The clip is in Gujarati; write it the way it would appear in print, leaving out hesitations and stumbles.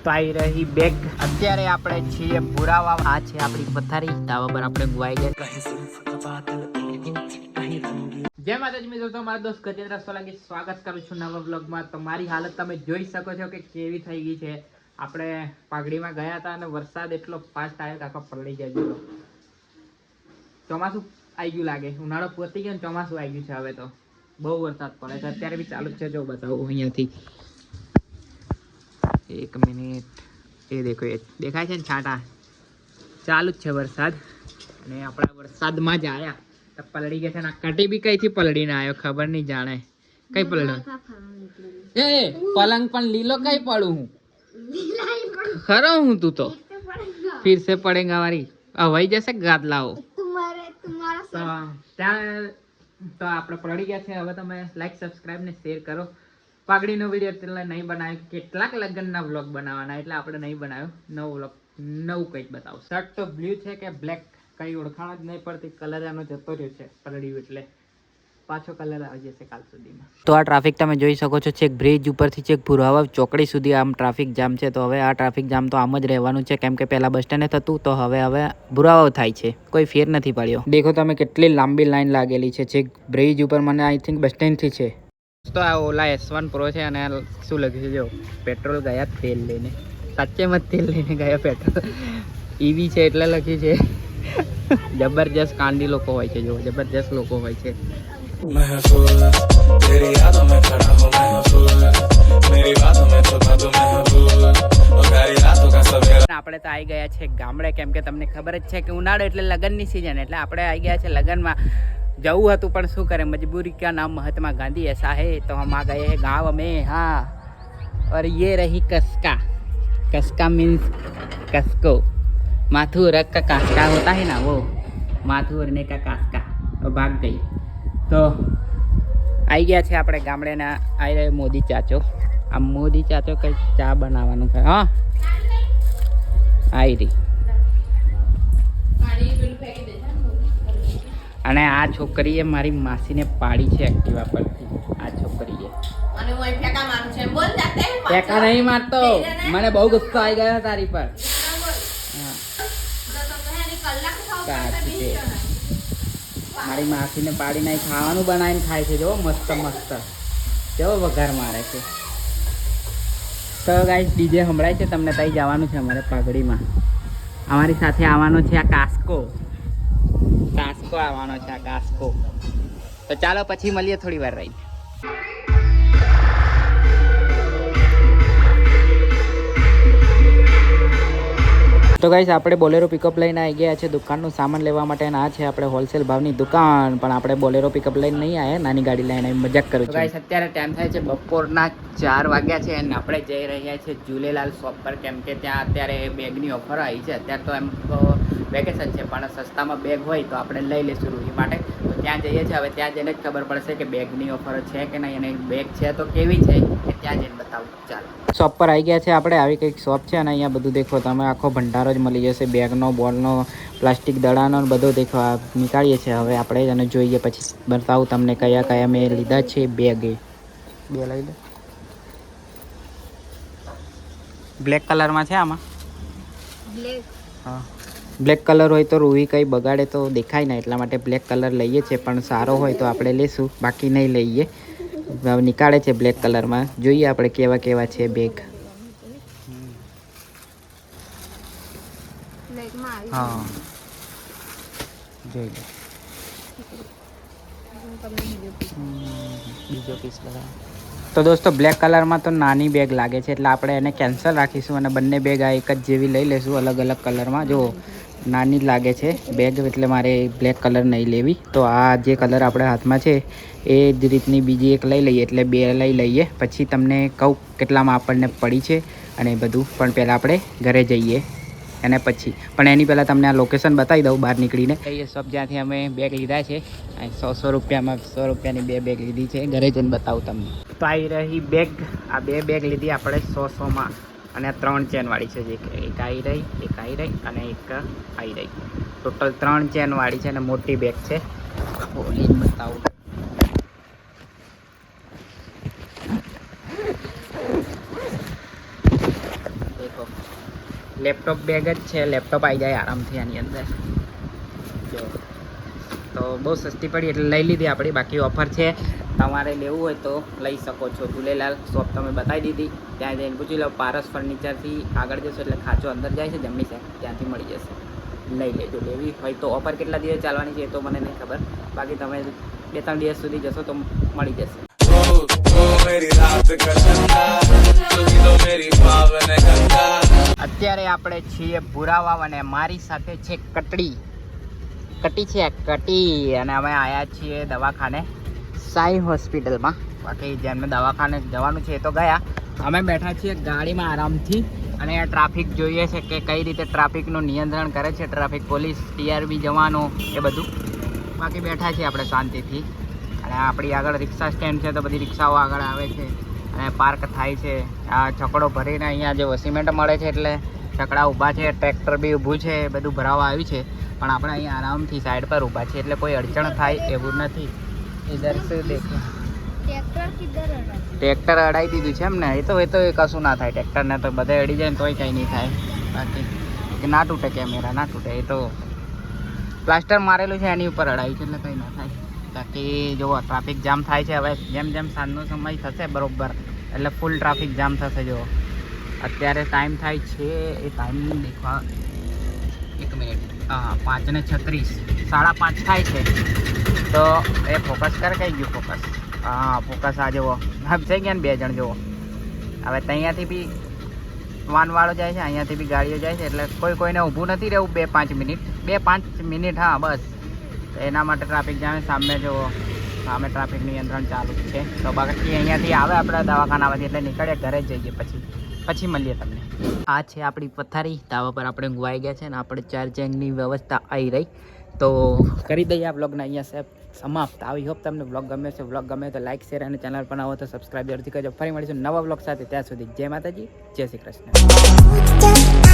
તો આવી રહી બેગ અત્યારે આપણે છીએ પુરાવા આ છે આપણી પથારી ધાબા પર આપણે ગુવાઈ ગયા જય માતાજી મિત્રો તો મારા દોસ્ત ગજેન્દ્ર સોલંકી સ્વાગત કરું છું નવા વ્લોગમાં તો મારી હાલત તમે જોઈ શકો છો કે કેવી થઈ ગઈ છે આપણે પાઘડીમાં ગયા હતા અને વરસાદ એટલો ફાસ્ટ આવ્યો કાકા પલળી ગયા જેલો ચોમાસું આવી ગયું લાગે ઉનાળો પતી ગયો ને ચોમાસું આવી ગયું છે હવે તો બહુ વરસાદ પડે છે અત્યારે બી ચાલુ જ છે જો બતાવું અહીંયાથી एक मिनट ये देखो ये देखाय છે ને છાંટા ચાલુ જ છે વરસાદ અને આપણા વરસાદમાં જ આયા તો પલળી ગયા છે ને કટી બી કઈથી પલળીને આવ્યો ખબર નહીં જાણે કઈ પલળ્યો એ પલંગ પણ લીલો કઈ પડું હું ખરો હું તું તો फिर से पड़ेगा वारी हवाई जैसे गादलाओ ત્યાં તો આપણે પલળી ગયા છે હવે તમે લાઈક સબસ્ક્રાઇબ ને શેર કરો પાઘડીનો વિડીયો એટલે નહીં બનાવ્યો કેટલાક લગ્નના વ્લોગ બનાવવાના એટલે આપણે નહીં બનાવ્યો નવો વ્લોગ નવું કંઈક બતાવો શર્ટ તો બ્લુ છે કે બ્લેક કઈ ઓળખાણ જ નહીં પડતી કલર એનો જતો રહ્યો છે પલળ્યું એટલે પાછો કલર આવી જશે કાલ સુધીમાં તો આ ટ્રાફિક તમે જોઈ શકો છો છેક બ્રિજ ઉપરથી છેક ભુરાવા ચોકડી સુધી આમ ટ્રાફિક જામ છે તો હવે આ ટ્રાફિક જામ તો આમ જ રહેવાનું છે કેમ કે પહેલા બસ સ્ટેન્ડે થતું તો હવે ભુરાવો થાય છે કોઈ ફેર નથી પડ્યો દેખો તમે કેટલી લાંબી લાઈન લાગેલી છે છેક બ્રિજ ઉપર મને આઈ થિંક બસ સ્ટેન્ડથી છે તો આ ઓલા S1 Pro છે અને શું લખ્યું છે જો પેટ્રોલ ગયા તેલ લઈને સાચેમાં તેલ લઈને ગયા પેટ્રોલ ઈવી છે એટલે લખ્યું છે જબરજસ્ત કાંડી લોકો હોય છે જો જબરજસ્ત લોકો હોય છે આપણે તો આવી ગયા છે ગામડે કેમ કે તમને ખબર જ છે કે ઉનાળો એટલે લગ્નની સિઝન એટલે આપણે આવી ગયા છે લગ્નમાં જવું હતું પણ શું કરે मजबूरी का नाम महात्मा गांधी ऐसा है तो हम आ गए हैं गांव में हाँ और ये रही कसका मीन्स कसको माथू रख का कास्का होता है ना वो माथू रखने का कास्का और भाग गई तो आई ગયા છે આપણે ગામડેના આવી રહ્યો મોદી ચાચો આ મોદી ચાચો કંઈ ચા બનાવવાનું છે હા આવી રહી અને આ છોકરીએ મારી માસીને પાડી છે એક્ટિવા પરથી આ છોકરીએ અને હું ફેંકા મારું છે બોલ જાતે ફેંકા નહીં મારતો મને બહુ ગુસ્સો આવી ગયો તારી પર મારી માસીને પાડી નહીં ખાવાનું બનાવીને ખાય છે જો મસ્ત મસ્ત કેવો વઘાર મારે છે તો ગાઈસ ડીજે સંભળાય છે તમને ત્યાં જવાનું છે અમારે પાઘડીમાં અમારી સાથે આવવાનો છે આ કાસ્કો આવવાનો છે આ કાસ્કો તો ચાલો પછી મળીએ થોડી વાર રહી તો ગાઈસ આપણે બોલેરો પિકઅપ લઈને આવી ગયા છે દુકાનનું સામાન લેવા માટે અને આ છે આપણે હોલસેલ ભાવની દુકાન પણ આપણે બોલેરો પિકઅપ લઈને નહીં આવ્યા નાની ગાડી લઈને મજાક કરું છું ગાઈસ અત્યારે ટાઈમ થાય છે બપોરના 4 વાગ્યા છે અને આપણે જઈ રહ્યા છીએ ઝૂલેલાલ શોપ પર કેમ કે ત્યાં અત્યારે બેગની ઓફર આવી છે અત્યારે તો એમ વેકેશન છે પણ સસ્તામાં બેગ હોય તો આપણે લઈ લઈશું રૂહી માટે તો ત્યાં જઈએ છીએ હવે ત્યાં જઈને જ ખબર પડશે કે બેગની ઓફર છે કે નહીં અને બેગ છે તો કેવી છે એ ત્યાં જઈને બતાવું ચાલો શોપ પર આવી ગયા છે આપણે આવી કંઈક શોપ છે અને અહીંયા બધું દેખો તમે આખો ભંડારો જ મળી જશે બેગનો બોલનો પ્લાસ્ટિક દડાનો બધો દેખો નીકાળીએ છીએ હવે આપણે અને જોઈએ પછી બતાવું તમને કયા કયા મેં લીધા છે બેગ બે લઈ લો બ્લેક કલરમાં છે આમાં બ્લેક હા બ્લેક કલર હોય તો રૂહી કંઈ બગાડે તો દેખાય ને એટલા માટે બ્લેક કલર લઈએ છીએ પણ સારો હોય તો આપણે લઈશું બાકી નહીં લઈએ નીકાળે છે બ્લેક કલરમાં જોઈએ આપણે કેવા કેવા છે બેગ હા જોઈ લો બીજો પીસ લગાવો તો દોસ્તો બ્લેક કલરમાં તો નાની બેગ લાગે છે એટલે આપણે એને કેન્સલ રાખીશું અને બંને બેગ આ એક જ જેવી લઈ લઈશું અલગ અલગ કલરમાં જો નાની લાગે છે બેગ એટલે મારે બ્લેક કલર નહીં લેવી તો આ જે કલર આપણે હાથમાં છે એ જ રીતની બીજી એક લઈ લઈએ એટલે બે લઈ લઈએ પછી તમને કહું કેટલામાં આપણને પડી છે અને બધું પણ પહેલાં આપણે ઘરે જઈએ અને પછી પણ એની પહેલાં તમને આ લોકેશન બતાવી દઉં બહાર નીકળીને એ શોપ જ્યાંથી અમે બેગ લીધા છે 100 રૂપિયામાં 100 રૂપિયાની બે બેગ લીધી છે ઘરે જઈને બતાવું તમને તો આવી રહી બેગ આ બે બેગ લીધી આપણે 100માં અને આ 3 ચેનવાળી છે એક આવી રહી એક આવી રહી અને એક આવી રહી ટોટલ 3 ચેનવાળી છે અને મોટી બેગ છે ખોલીને બતાવું લેપટોપ બેગ જ છે, લેપટોપ આવી જાય આરામથી આની અંદર. જો તો બહુ સસ્તી પડી એટલે લઈ લીધી આપણી. બાકી ઓફર છે, તમારે લેવું હોય તો લઈ શકો છો. ઝૂલેલાલ શોપ તમે બતાવી દીધી, ત્યાં જઈને પૂછી લો. પારસ ફર્નિચરથી આગળ જશો એટલે ખાચો અંદર જાય છે જમણી સાઈડ, ત્યાંથી મળી જશે. લઈ લેજો. લેવી હોય તો ઓફર કેટલા દિવસ ચાલવાની છે એ તો મને નહીં ખબર. બાકી તમે 2-3 દિવસ સુધી જશો તો મળી જશે. અત્યારે આપણે છીએ ભુરાવાવ અને મારી સાથે છે કટી છે કટી. અને અમે આવ્યા છીએ દવાખાને, સાઈ હોસ્પિટલમાં. બાકી જેમને દવાખાને જવાનું છે એ તો ગયા. અમે બેઠા છીએ ગાડીમાં આરામથી અને ટ્રાફિક જોઈએ છે કે કઈ રીતે ટ્રાફિકનું નિયંત્રણ કરે છે ટ્રાફિક પોલીસ, TRB જવાનો એ બધું. બાકી બેઠા છીએ આપણે શાંતિથી. અને આપણી આગળ રિક્ષા સ્ટેન્ડ છે તો બધી રિક્ષાઓ આગળ આવે છે અને પાર્ક થાય છે. આ છકડો ભરીને અહીંયા જો સિમેન્ટ મળે છે એટલે છકડા ઊભા છે, ટ્રેક્ટર બી ઊભું છે, બધું ભરાવા આવ્યું છે. પણ આપણે અહીંયા આરામથી સાઈડ પર ઊભા છે એટલે કોઈ અડચણ થાય એવું નથી. ઇધર શું દેખો, ટ્રેક્ટર અડાઈ દીધું છે એમ ને. એ તો કશું ના થાય, ટ્રેક્ટરને તો બધે અડી જાય ને તોય કંઈ નહીં થાય. બાકી ના તૂટે કેમેરા, ના તૂટે. એ તો પ્લાસ્ટર મારેલું છે એની ઉપર અડાયું છે એટલે કંઈ ના થાય. બાકી જુઓ ટ્રાફિક જામ થાય છે. હવે જેમ જેમ સાંજનો સમય થશે બરોબર એટલે ફૂલ ટ્રાફિક જામ થશે. જુઓ અત્યારે ટાઈમ થાય છે, એ ટાઈમ દેખવા 1 મિનિટ, હા 5:36, 5:30 થાય છે. તો એ ફોકસ કર, કઈ ગયું ફોકસ? હા ફોકસ. આ જુઓ થઈ ગયા ને 2 જણ. જુઓ હવે ત્યાંથી બી વાનવાળો જાય છે, અહીંયાથી બી ગાડીઓ જાય છે એટલે કોઈને ઊભું નથી રહેવું 2-5 મિનિટ. 2-5 મિનિટ, હા બસ. એના માટે ટ્રાફિક જામે. સામે જો સામે ટ્રાફિક નિયંત્રણ ચાલુ છે. તો બાકી અહીંયાથી આવે આપણે દવાખાનામાંથી એટલે નીકળીએ ઘરે જ જઈએ, પછી મળીએ તમને. આ છે આપણી પથારી, ધાબા પર આપણે ઊંઘવાઈ ગયા છે ને આપણે ચાર્જિંગની વ્યવસ્થા આવી રહી. તો કરી દઈએ આ વ્લોગને અહીંયા સમાપ્ત. આવી હોપ તમને વ્લોગ ગમે છે. વ્લોગ ગમે તો લાઈક, શેર અને ચેનલ પર આવો તો સબસ્ક્રાઈબ જરૂરથી કરજો. ફરી મળીશું નવા વ્લોગ સાથે. ત્યાં સુધી જય માતાજી, જય શ્રી કૃષ્ણ.